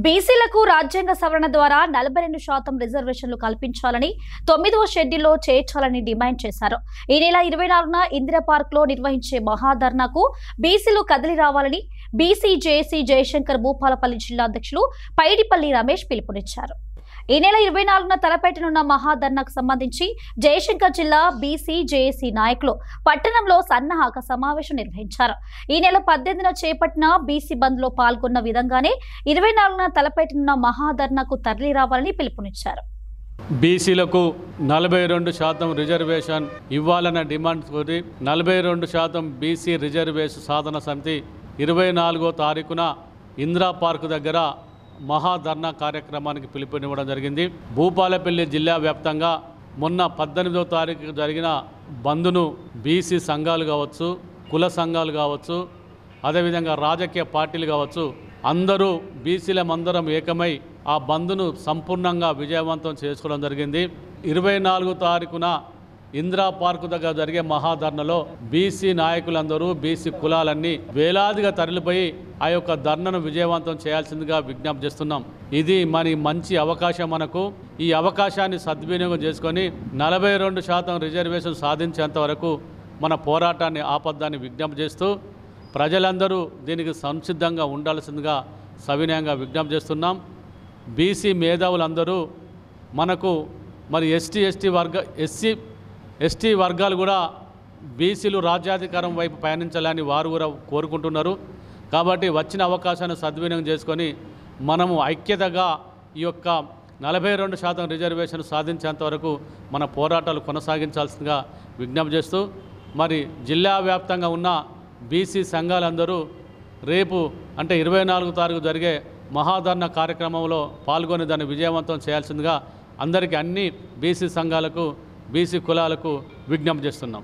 బీసీలకు రాజ్యాంగ సవరణ ద్వారా 42% రిజర్వేషన్లు కల్పించాలని 9వ షెడ్యూల్లో చేర్చాలని డిమాండ్ చేశారు. ఈ నెల 24న ఇందిరా పార్క్ లో నిర్వహించే మహాధర్నాకు బీసీలు కదిలి రావాలని బీసీ జేఏసీ జయశంకర్ భూపాలపల్లి జిల్లా అధ్యక్షులు పైడిపల్లి రమేష్ పిలుపునిచ్చారు. ఈ నెల 24న తలపెట్టనున్న మహాధర్నాకు సంబంధించి జయశంకర్ జిల్లా బీసీ జేఏసీ నాయకులు పట్టణంలో సన్నాహక సమావేశం నిర్వహించారు. ఈ నెల 18న చేపట్టిన బీసీ బంద్ లో పాల్గొన్న విధంగానే 24న తలపెట్టనున్న మహాధర్నాకు తరలి రావాలని పిలుపునిచ్చారు. బీసీలకు 42% రిజర్వేషన్ ఇవ్వాలన్న డిమాండ్ తోటి 42% బీసీ రిజర్వేషన్ సాధన సమితి 24వ తారీఖున ఇందిరా పార్క్ దగ్గర మహాధర్నా కార్యక్రమానికి పిలుపునివ్వడం జరిగింది. భూపాలపల్లి జిల్లా వ్యాప్తంగా మొన్న 18వ తారీఖు జరిగిన బంద్ను బీసీ సంఘాలు కావచ్చు, కుల సంఘాలు కావచ్చు, అదేవిధంగా రాజకీయ పార్టీలు కావచ్చు, అందరూ బీసీలమందరం ఏకమై ఆ బంద్ను సంపూర్ణంగా విజయవంతం చేసుకోవడం జరిగింది. 24వ తారీఖున ఇందిరా పార్కు దగ్గర జరిగే మహాధర్నలో బీసీ నాయకులందరూ బీసీ కులాలన్నీ వేలాదిగా తరలిపోయి ఆ యొక్క ధర్నను విజయవంతం చేయాల్సిందిగా విజ్ఞప్తి చేస్తున్నాం. ఇది మంచి అవకాశం. మనకు ఈ అవకాశాన్ని సద్వినియోగం చేసుకొని 42% రిజర్వేషన్ సాధించేంత వరకు మన పోరాటాన్ని ఆపద్దాన్ని విజ్ఞప్తి చేస్తూ ప్రజలందరూ దీనికి సంసిద్ధంగా ఉండాల్సిందిగా సవినయంగా విజ్ఞప్తి చేస్తున్నాం. బీసీ మేధావులందరూ మనకు ఎస్టీ వర్గాలు కూడా బీసీలు రాజ్యాధికారం వైపు పయనించాలని వారు కూడా కోరుకుంటున్నారు. కాబట్టి వచ్చిన అవకాశాన్ని సద్వినియోగం చేసుకొని మనము ఐక్యతగా ఈ యొక్క 42% రిజర్వేషన్ సాధించేంత వరకు మన పోరాటాలు కొనసాగించాల్సిందిగా విజ్ఞప్తి చేస్తూ జిల్లా వ్యాప్తంగా ఉన్న బీసీ సంఘాలందరూ రేపు అంటే 24వ తారీఖు జరిగే మహాధర్నా కార్యక్రమంలో పాల్గొని దాన్ని విజయవంతం చేయాల్సిందిగా అందరికీ అన్ని బీసీ సంఘాలకు బీసీ కులాలకు విజ్ఞప్తి చేస్తున్నాం.